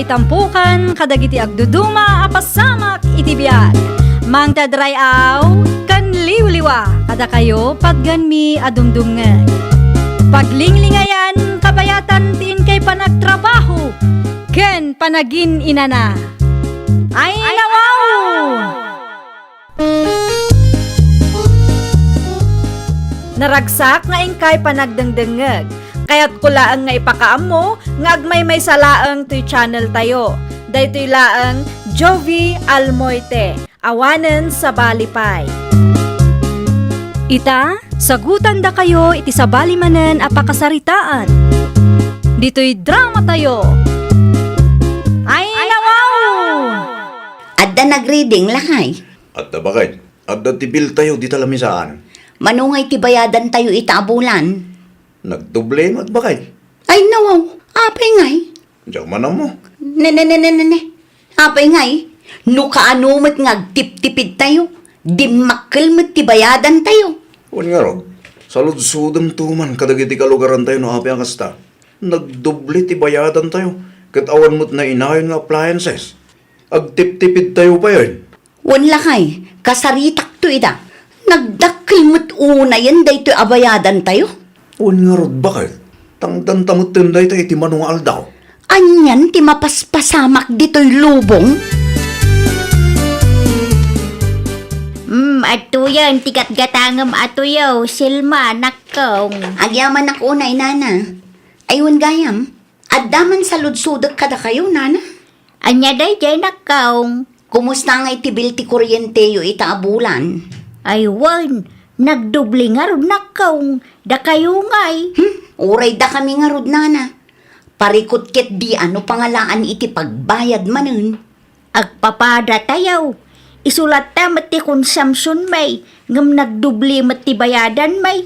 may tampukan kadagiti agduduma apasamak iti biag. Mang tadrayaw kan liwliwa kada kayo pagganmi adumdumngeg. Paglinglingayan kabayatan tiin kay panagtrabaho ken panagin inana. Ay nawaw! Naragsak nga ingkay panagdengdengeg. Kaya't kulaang nga ipakaam mo, nga agmay may salaang to'y channel tayo. Daytoy laang Jovi Almoite, awanen sa balipay. Ita, sagutan da kayo iti sa balimanen apakasaritaan. Dito'y drama tayo. Ay nawaw! Adda nag-reading lakay. Adda bakit? Adda tibil tayo di talamisaan. Manungay tibayadan tayo itaabulan. Nagdoble at bakit? Ay nawaw, apay ngay. Diyak manam mo. Ne. Apay ngay. No kaano mat ngagtip-tipid tayo. Di makkel mat tibayadan tayo. Huwag nga ro. Saludsudam tuman kadagiti kalugaran tayo no api ang kasta. Nagdoble ti bayadan tayo. Katawan mo't na inayon nga appliances. Agtip-tipid tayo pa yun. Wan lakay, kasaritak to ida. Nagdakkel mat una yan dayto abayadan tayo. Huwag nga ro bakit? Tangdan tamot tinday tayo iti manungal daw. Anyan ti mapaspasamak dito'y lubong. Ato yan, tikat gatangam ato yaw, silma, nakong. Agyaman ako unay, nana. Ayun gayam, addaman sa ludsudag kada kayo, nana. Anya day jay nakong. Kumusta nga itibil ti kuryente yo itaabulan? Aywan, nagdubli nga ron nakong. Da kayo ngay. Uray da kami nga rod, nana. Parikot ket di ano pangalaan iti pagbayad manen. Agpapada tayaw. Isulat ta mati konsumpsyon may. Ngam nagdubli mati bayadan may.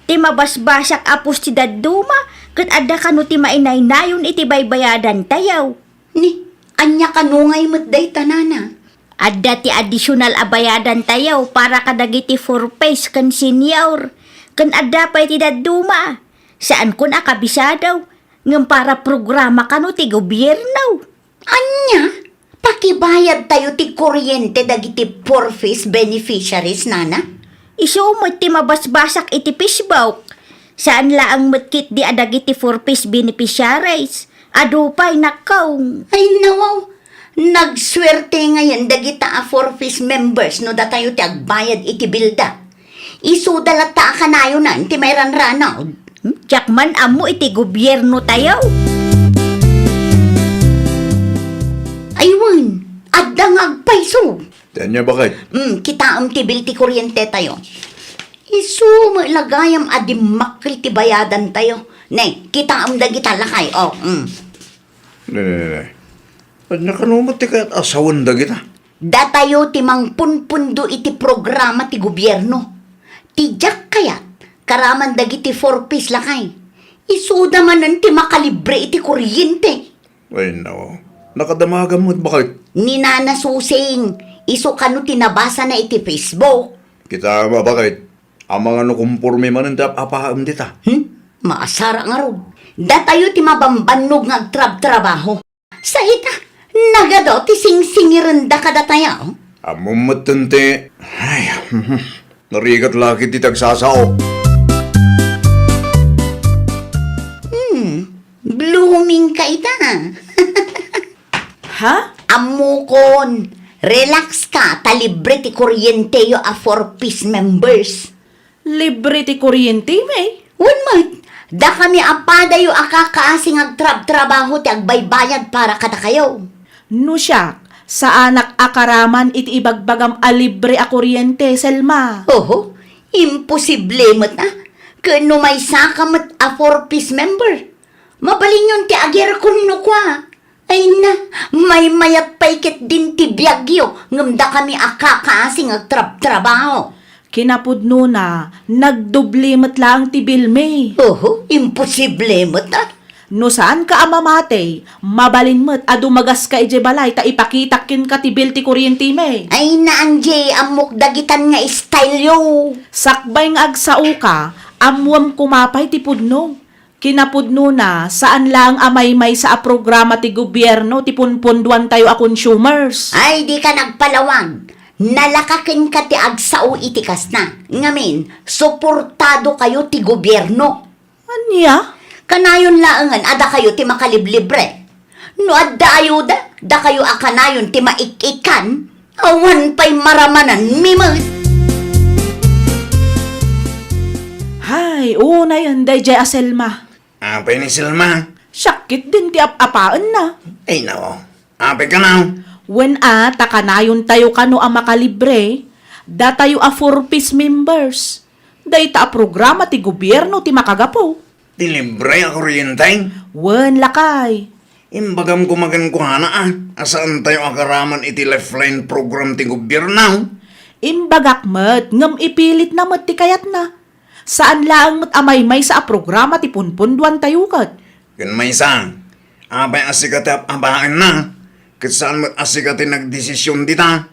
Ti mabasbasak apos ti daduma. Kat adda kano ti mainay-nayon iti baybayadan tayaw. Ni, anya kanungay matday tanana. Adda ti additional abayadan tayaw para kadagiti for-face kan senior. Kan adda pa iti daduma. Saan kun akabisadaw. Ngam para programa kano ti gobyerno. Anya? Pakibayad tayo ti kuryente dagiti for-face beneficiaries, nana? Isumot ti mabasbasak iti Facebook. Saan laang matkit di adagiti for-face beneficiaries. Adupay nakaw. Ay nawaw, nagswerte ngayon dagita a for-face members no da tayo ti agbayad iti bilda. Isudala ta kanayo na ti may ranranaw. Jakman amo iti gobyerno tayo. Aywan, adda nga agpayso. Tanya bakit? Kita ti bil ti kuryente tayo. Isu lagayam adi makil ti bayadan tayo. Ne, kita dagita lakay. Ne. Tanya kanumot ti kaya't asawan da kita. Da tayo ti mangpunpundo iti programa ti gobyerno. Tijak kayat, karaman dagiti for-piece lakay. Isuda manan ti makalibre iti kuryente. Ay no. Nakadamagan mo't bakit? Ni Nana Susing, iso kano tinabasa na iti Facebook. Kita ba bakit? Ang mga nukumpurme man ang apaham dita. Maasara nga ron. Da tayo ti mabambanog nga agtrab-trabaho. Sa ita, nagado ti sing-singiran da kada tayo. Among matante. Ay, narigat laki ti tagsasao. Blooming ka ita. Ha? Amukon, relax ka, talibre ti kuryente yo a for-piece members. Libre ti kuryente, may? One month, da kami apada yo akakaasing agtrab-trabaho ti agbaybayad para kada kayo. No siya, sa anak akaraman iti ibagbagam a libre a kuryente, Selma. Oho, imposible mat na. Kano may sakamat a for-piece member. Mabalin yun ti agir kuno kwa. Ay na, may mayat paikit din ti biyagyo. Ngamda kami akakaasing agtrab-trabaho. Kinapudno na, nagdublimot lang ti bill, may. Oho, imposible mat na. No saan ka amamate, mabalin mo't adumagas ka ije balay, ta ipakitakin ka ti bill ti kuryente, may. Ay na anje, amok dagitan nga style yo. Sakbay nga agsao ka, amuam kumapay ti pudno. Kinapudno na saan lang amay-may sa programa ti gobyerno ti punpunduan tayo a consumers. Ay, di ka nagpalawag. Nalakakin ka ti agsao itikas na. Ngamin, suportado kayo ti gobyerno. Anya? Kanayon laangan, ada kayo ti makaliblibre. No adda ayuda, da kayo akanayon ti maikikan. Awan pa'y maramanan, mimag. Hay, una yan, DJ Aselma. Apay ni Selma. Syakit din ti apaan na. Ay nao, apay ka na. When takanayon tayo kano ang makalibre, da tayo a 4-piece members. Dayta a programa ti gobyerno ti makagapo. Dilibre ako kuryente. Wen lakay. Imbagam kumagan ko hana asaan tayo akaraman iti lifeline program ti gobyerno. Imbagak met, ngam ipilit na met ti kayat na. Saan lang met amay-may sa a programa ti punpunduan tayo kat. Kan may sang, apay asikati abaan na. Kat saan mo't asikati nagdesisyon dita.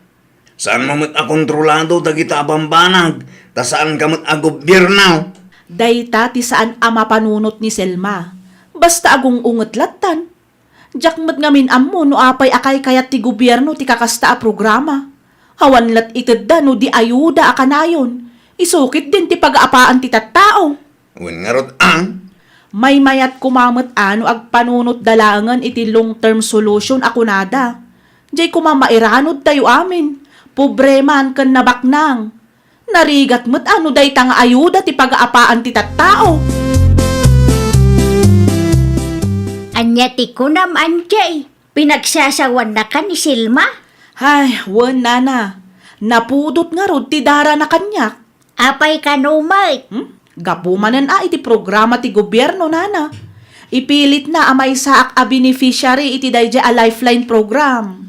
Saan mo mo't akontrolado dagita abambanag. Ta saan ka mo't agobyerno. Dayta ti saan ama panunot ni Selma. Basta agong ungetlatan. Jak met ngamin ammo no apay akay kayat ti gobyerno ti kakasta a programa. Hawan lat itedda no di ayuda akanayon. Isukit din ti pag-aapaan ti tattao. Wen nga rod ang. May mayat kumamot ano ag panunot dalangan iti long-term solution ako nada. Diyay kumamairanod tayo amin. Pobreman kan nabaknang. Narigat mo't ano day tanga ayuda ti pag-aapaan ti tattao. Anya ti kunam anjay. Pinagsasawan na ka ni Silma. Ay, wan nana. Napudot nga rod ti dara na kanyak. Apay ka no, Mike. Gapumanan iti programa ti gobyerno nana. Ipilit na amay saak a beneficiary iti dayjay a lifeline program.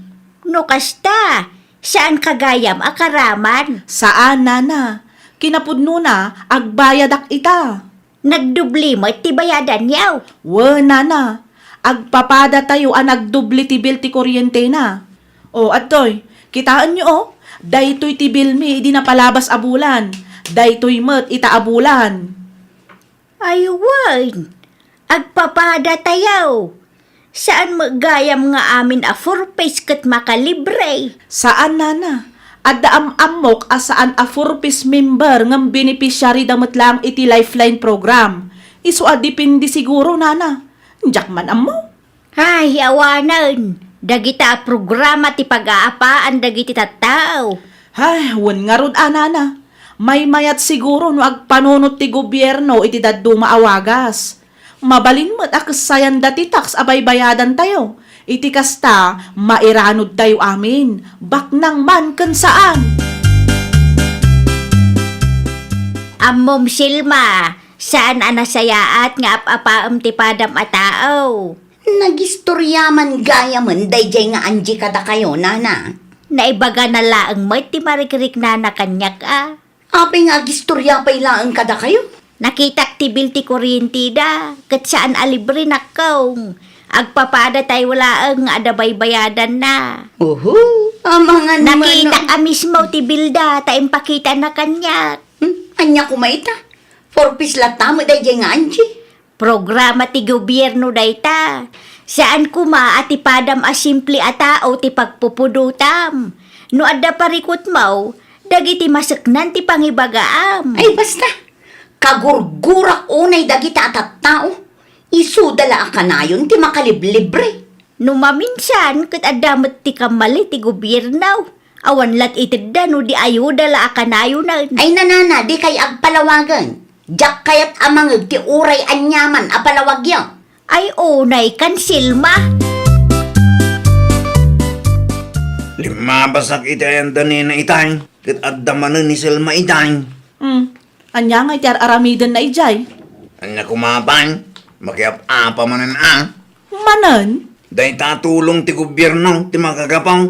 No kasta. Saan kagayam akaraman? Saan nana? Kinapudno na agbayadak ita. Nagdubli mo ti bayadan yaw. Wan nana. Agpapada tayo a nagdubli ti bill ti kuryente na. O adtoy, kitaan nyo o. Daytoy ti bill mi di napalabas a bulan. Daytoy met ita a bulan. Aywan. Agpapada tayaw. Saan magayam nga amin a 4-piece kat makalibre? Saan nana? Adda amok a saan a 4-piece member ngam beneficiary damat lang iti lifeline program. Isu a dipindi siguro nana. Diyak man ammo. Ay, awanan. Dagita a programa ti pag-aapaan dagiti tattao. Ay, wan nga rod anana. May mayat siguro no agpanunot ti gobyerno iti daddo maawagas. Mabalin mo't akasayan dati tax abay bayadan tayo. Iti kasta, mairanod tayo amin. Baknang man kan saan. Ammom Silma, saan anasayaat nga apapaam ti padam a tao? Nagistoryaman gaya man, dayjay nga anji kada kayo, nana. Naibaga na laang may ti marikrik na nakanyak Apay nga gistorya pa'y laang kada kayo. Nakitak ti bil ti kuryente da, kat saan alibre nakong. Agpapada tayo laang nga adabay bayadan na. Mga naman. Nakita a mismo ti bil da, taim pakita na kanyak. Anya kumaita. 4-piece latamo, dayjay nga anji. Programa ti gobyerno dayta. Saan kuma ati padam a simple a tao ti pagpupudutam. No adda parikot mo, dagiti masaknan ti pangibagaam. Ay basta, kagurgurak unay dagita at tao. Isudala akanayon ti makaliblibre. No maminsan, kat adamat ti kamali ti gobyerno. Awan lat itidda no di ayuda la akanayo na. Ay nanana, di kay agpalawagan. Diyak kayat amangag ti uray anyaman apalawagyo. Ay unay kan Silma. Lima basak itayan dani na itay. Kat addamanan ni Selma itay. Anya nga iti aramidan na ijay. Anya kumapay. Makiap-apa manan Manan? Day tatulong ti gobyerno ti makagapaw.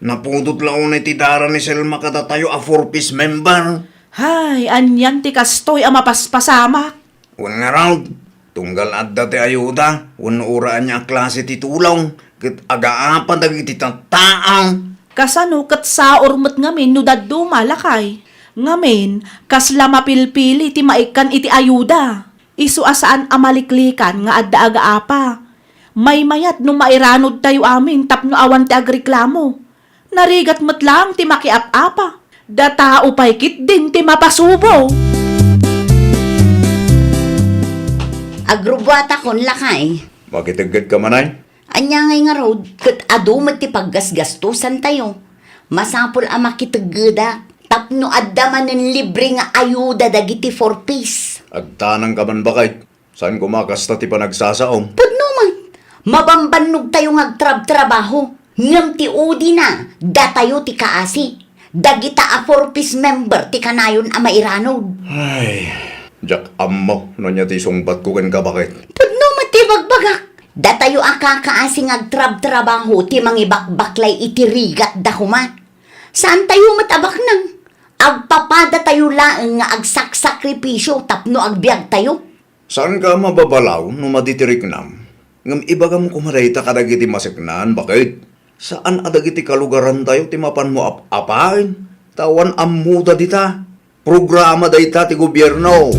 Napudot launay ti dara ni Selma katatayo a 4-piece member. Hay, anyan ti kastoy a mapaspasamak. Wan nga raw, tunggal adda ti ayuda, wan uraan niya klase ti tulong, kat agaapa dagiti tattaaw. Kasano kat sa ormet ngamin no daddo malakay. Ngamin, kasla mapilpili ti maikan iti ayuda. Isu asaan amaliklikan nga adda aga apa. May mayat no mairanod tayo amin tapno awan ti agreklamo. Narigat met lang ti makiap-apa. Datao paikit din ti mapasubo. Agrubwata kon lakay. Makitagad ka manay? Anya ngay nga road, kat adumat ti paggasgastusan tayo. Masapol ang makitagada, tapno adda man ng libre nga ayuda dagiti for peace. Agtanang ka man bakit? Saan kumakasta ti panagsasaom? Pudno man, mabambanog tayo ngagtrab-trabaho. Ngam ti udi na, datayo ti kaasi. Dagita a for peace member ti kanayon a mairanod. Ay, Jack ammo, no niya ti sungbat ko ken ka bakit? Pudno man ti bagbagak. Datayo a kakaasi ngagtrab-trabaho ti mangibakbaklay iti rigat dahuman. Saan tayo matabak nang? Agpapada tayo laeng nga agsaksakripisyo tapno agbiag tayo. Saan ka mababalaw no maditirik nam? Ngam ibagam kumarayta kadagiti masiknan, bakit? Saan adagiti kalugaran tayo ti mapan mo apain? Tawan amuda dita. Programa dayta ti gobyerno.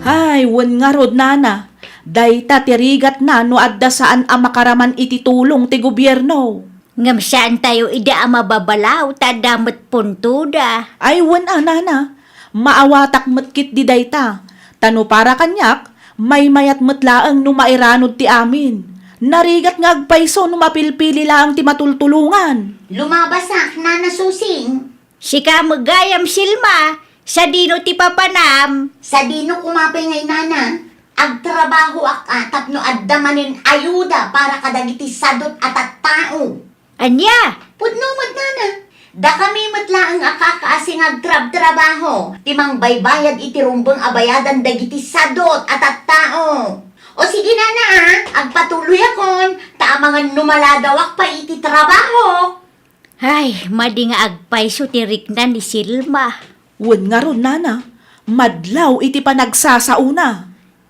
Hay, wen nga rod nana. Dayta tirigat na no adda saan ang makaraman iti tulong ti gobyerno. Ngam saan tayo ida ang mababalaw, tadamat puntuda. Ay, wen nana. Maawatak metkit di dayta. Tano para kanyak, may mayat metlaang no mairanod ti amin. Narigat nga agpaiso no mapilpili lang ti matultulungan. Lumabasak na nasusing. Sika magayam silma, sa dino ti papanam. Sa dino kumapay ngay nana, agtrabaho ak tapno adda manin ayuda para kadagiti sadot at tao. Anya, Pudno mat nana. Da kami matlaang akakaasing agtrab-trabaho. Timang baybayad iti rumbang abayadan dagiti sadot at tao. O sige nana, agpatuloy akon, taamangan numaladawak pa iti trabaho. ay, madi nga agpaiso ti riknan ni Silma. Wen nga ron nana, madlaw iti panagsasauna.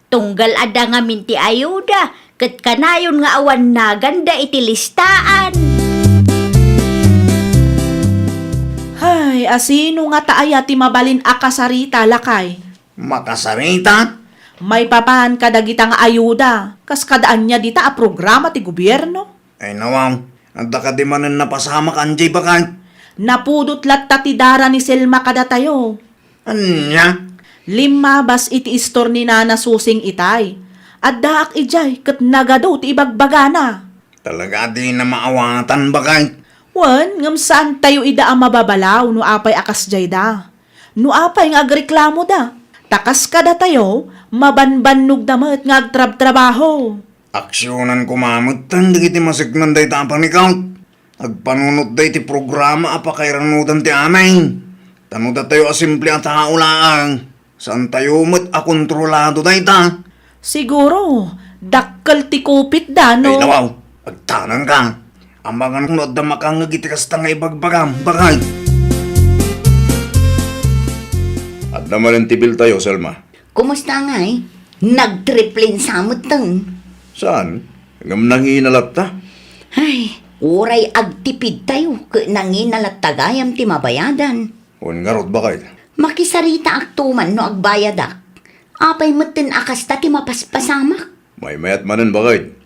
Tunggal ada nga minti ayuda, ket kanayon nga awan na ganda iti listaan. Hay, asino nga taaya ti mabalin akasarita lakay. Makasarita? May papahan kadagita nga ayuda, kas kadaan niya dita a programa ti gobyerno. Ay nawang, anda ka di manan napasama ka anjay bakit? Napudot latta ti dara ni Selma kada tayo. Anya? Limabas iti istor ni Nana Susing itay. At daak ijay, kat nagado ti ibagbagana. Talaga di na maawatan bakit? Wan, ngam saan tayo ida ang mababalaw no apay akas jay da. No apay nga agreklamo da. Takas kada tayo, mabanbanog damat nga agtrab-trabaho. Aksyonan kumamutan, di kiti masiknan day tapang ikaw. Agpanunot day ti programa apakairanutan ti aming. Tanuda tayo asimple at tao lang. Saan tayo mat akontrolado day ta? Siguro, dakkel ti kupit da Ay no. nawaw, agtanang ka. Ambangan kung da makangagitikas ta nga ibagbagam, bakit? At naman tibil tayo, Selma. Kumusta nga eh? Nagtriplin samot tang. Saan? Hanggang nanginalat ta? Ay, uray agtipid tayo, nanginalat tagayam ti mabayadan. Huwag nga rod bakit? Makisarita aktuman no agbayadak. Apay matin akas ta ti mapaspasamak. May mayat manan bakit?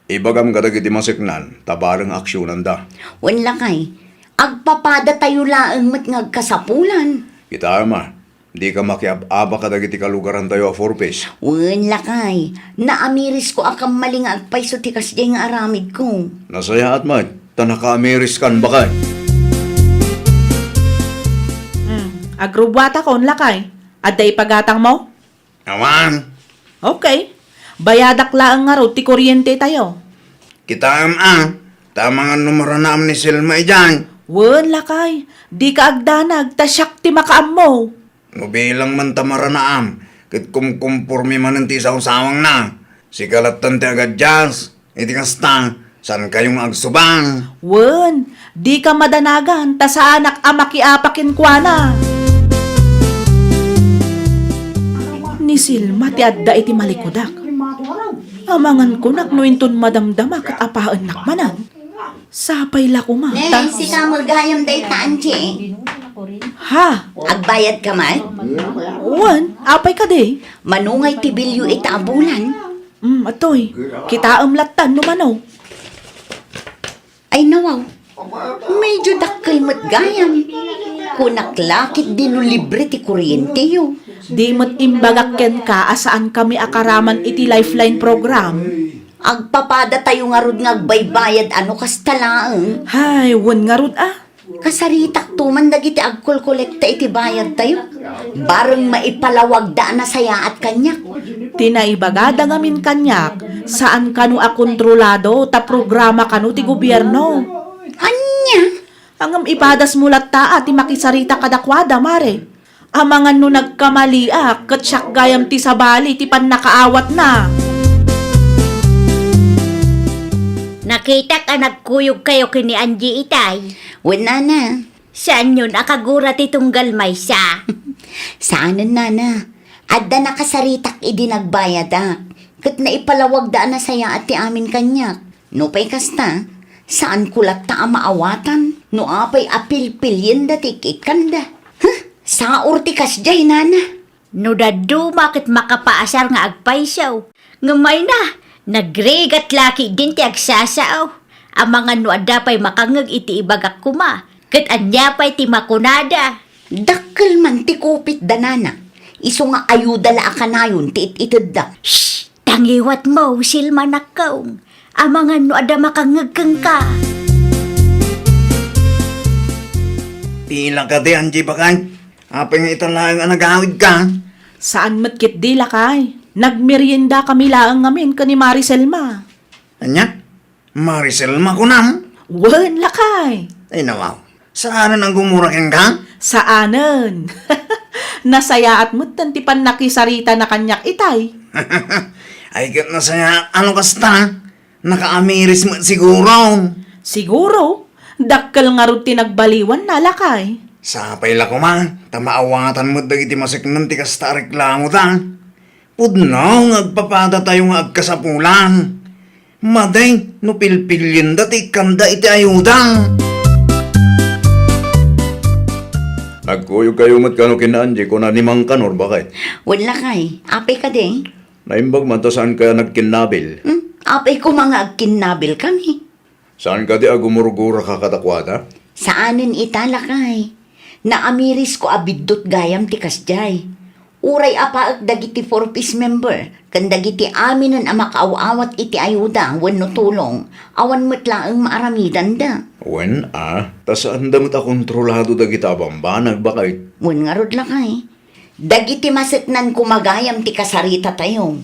Ibagam kadagiti masiknan, tabarang aksyonan da. Wan lakay, agpapada tayo laang mat ngagkasapulan. Kita ama, di ka makiab-aba kadagiti kalugaran tayo a forpes. Wan lakay, naamiris ko akam maling agpaiso ti kasjay nga aramid ko. Nasaya at mat, tanaka-ameris kan bakit? Agrubwata kon lakay. Adda ipagatang mo? Awan, Okay. Bayadak laang nga ro ti kuryente tayo. kita ama, tamangan numero naam ni Selma ijan. Wen lakay, di ka agdanag, tasyak ti makaam mo. Nubilang man tamara naam, kit kumkumpurmi man ti sawang na. Sigalatan ti agad jazz, iti kasta, saan kayong agsubang? Wen, di ka madanagan, ta sa anak amakiapakin kwa na. Ni Silma ti adda iti malikudak. Amangan ko naknuinton madamdama kat apaan nakmanan. Sapay la kumata. Si kamul gayam day taanche. Ha? Agbayad ka man? Uwan, apay ka di. Manungay ti bilyo itaabulan. Atoy, kita latan numanaw. Ay nawaw, medyo dakkel mo't gayam. Kunaklakit din no libre ti kuryente yo. Di mo't imbagakyan ka asaan kami akaraman iti lifeline program. Agpapada tayo nga rod nga agbaybayad ano kastalaang. Hay, wan nga rod ah. Kasaritak tuman dagiti agkulkolekta iti bayad tayo. Barang maipalawag daan na saya at kanyak. Tinaibagada ngamin kanyak, saan kanu akontrolado ta programa kanu ti gobyerno. Anya? Angam ipadas mulat ta at ti makisarita kadakwada mare. Amangan no nagkamali ket siyak gayam ti sabali ti pan nakaawat na. Nakita ka nagkuyog kayo kini Angie itay. Wala na. Saan yun akagura ti tunggal may sa? Saanan nana? Adda nakasaritak idi nagbayad ket naipalawag daan na saya at ti amin kanyak. No pay kasta, saan kulat ta maawatan? No apay apil-pilyen da ti kikanda. Sa urti kasjay nana. No daddo bakit makapaasar nga agpaysaw. Ngamay na, nagregat laki din ti agsasaaw. Ang mga no adapay makangag iti ibagak kuma. Ket anya pa'y ti makunada. Dakkel man ti kupit danana. Iso nga ayuda la akanayon ti ititid da. Shh! Tangiwat mo, silma nakaw. Ang mga no ada makangagkang ka. Tila ka di, Angie Bakay. Apay nga italang ang nagawid ka. Saan matkit di lakay? Nagmerienda kami laang ngamin kani Mariselma. Anya? Maricel makunam. Wan lakay. Ay nawaw. Saan ang gumurakin ka? Saanan? Nasaya at mutan ti pan nakisarita na kanyak itay. Ay kat na saya, ano kasta? Nakaamiris mo siguro. Siguro, dakkel nga rod ti nagbaliwan na lakay. Sapay la ko man, tamaawatan mo dagiti masiknon ti kasta reklamo ta. Pudno, agpapada tayo nga agkasapulan. Maday, no pilpilin dati kanda iti ayuda. Nagkuyog kayo mat kano kina Angie ko na nimang kanor bakay. Wala kay, apay ka de. Naimbag man to saan kaya nagkinabil. Apay ko mga agkinabil kami. Saan ka di agumurugura ka katakwata? Saanin itala kay. Naamiris ko abidot gayam ti kasjay. Uray apaag dagiti 4-piece member. Kan dagiti aminan ang makaawawat iti ayuda. Wan no tulong. Awan matla ang maaramidan da. Wen tasaan damot a kontrolado dagita bambanag bakay. Wan nga rod lakay. Dagiti masetnan kumagayam ti kasarita tayo.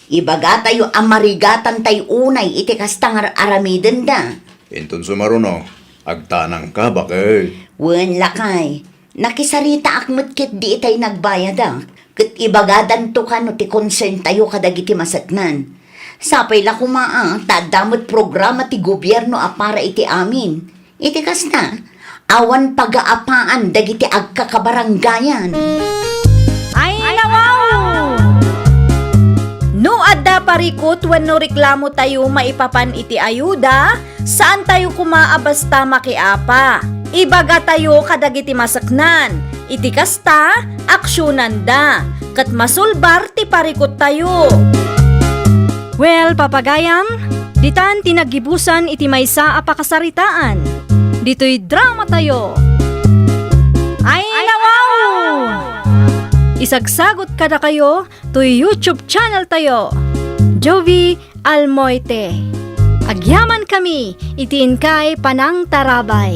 Ibaga tayo amarigatan tayo unay iti kastangar aramidan da. Inton sumaruno, agtanang ka bakay. Wan lakay. Nakisarita akmet ket di itay nagbayad ket ibagadan to kano ti concern tayo kadagiti masatnan. Sapay la kumaa, tadamot programa ti gobyerno para iti amin. Iti kasta, awan pagaapaan dagiti agkakabaranggayan. Ay, nawaw! No adda parikot wenno reklamo tayo maipapan iti ayuda, saan tayo kumaabasta makiapa? Ibaga tayo kadagiti masaknan, iti kasta, aksyonan da, kat masulbar ti parikot tayo. Well, papagayam, ditan tinagibusan iti maysa a pakasaritaan. Dito'y drama tayo. Ay, nawaw! Isagsagot kada kayo to YouTube channel tayo. Jovi Almoite. Agyaman kami, itiin kay Panang Tarabay.